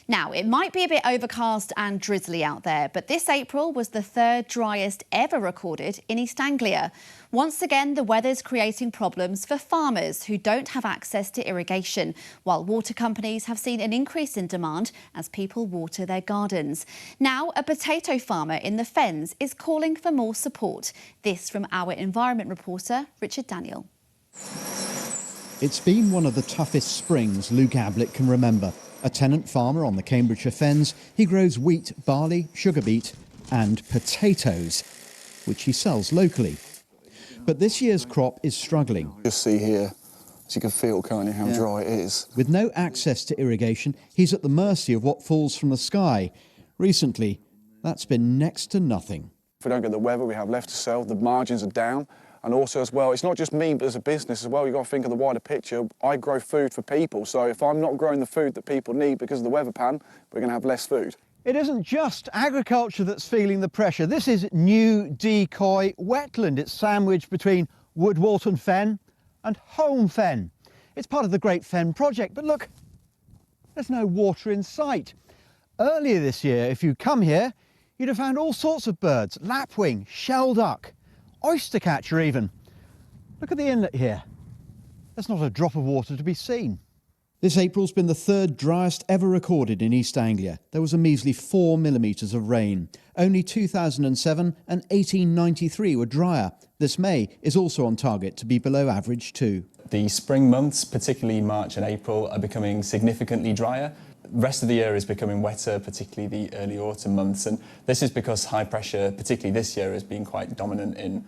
Now, it might be a bit overcast and drizzly out there, but this April was the third driest ever recorded in East Anglia. Once again, the weather's creating problems for farmers who don't have access to irrigation, while water companies have seen an increase in demand as people water their gardens. Now, a potato farmer in the Fens is calling for more support. This from our environment reporter, Richard Daniel. It's been one of the toughest springs Luke Ablett can remember. A tenant farmer on the Cambridgeshire Fens, he grows wheat, barley, sugar beet and potatoes, which he sells locally. But this year's crop is struggling. Just see here, as you can feel, can't you, how dry it is. With no access to irrigation, he's at the mercy of what falls from the sky. Recently, that's been next to nothing. If we don't get the weather we have left to sell, the margins are down. And also as well, it's not just me, but as a business as well, you've got to think of the wider picture. I grow food for people, so if I'm not growing the food that people need because of the weather pattern, we're going to have less food. It isn't just agriculture that's feeling the pressure. This is New Decoy Wetland. It's sandwiched between Woodwalton Fen and Holme Fen. It's part of the Great Fen Project, but look, there's no water in sight. Earlier this year, if you come here, you'd have found all sorts of birds, lapwing, shelduck, oyster catcher even. Look at the inlet here. There's not a drop of water to be seen. This April's been the third driest ever recorded in East Anglia. There was a measly 4 millimetres of rain. Only 2007 and 1893 were drier. This May is also on target to be below average too. The spring months, particularly March and April, are becoming significantly drier. The rest of the year is becoming wetter, particularly the early autumn months, and this is because high pressure, particularly this year, has been quite dominant in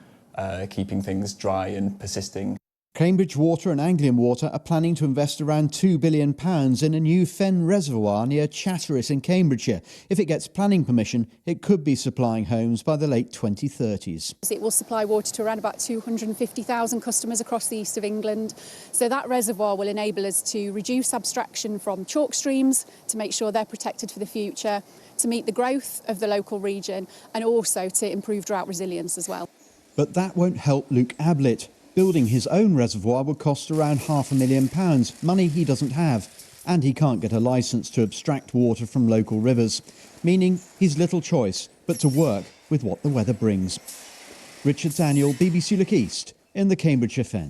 keeping things dry and persisting. Cambridge Water and Anglian Water are planning to invest around £2 billion in a new fen reservoir near Chatteris in Cambridgeshire. If it gets planning permission, it could be supplying homes by the late 2030s. It will supply water to around about 250,000 customers across the east of England. So that reservoir will enable us to reduce abstraction from chalk streams, to make sure they're protected for the future, to meet the growth of the local region and also to improve drought resilience as well. But that won't help Luke Ablett. Building his own reservoir would cost around £500,000, money he doesn't have. And he can't get a licence to abstract water from local rivers, meaning he's little choice but to work with what the weather brings. Richard Daniel, BBC Look East, in the Cambridgeshire Fens.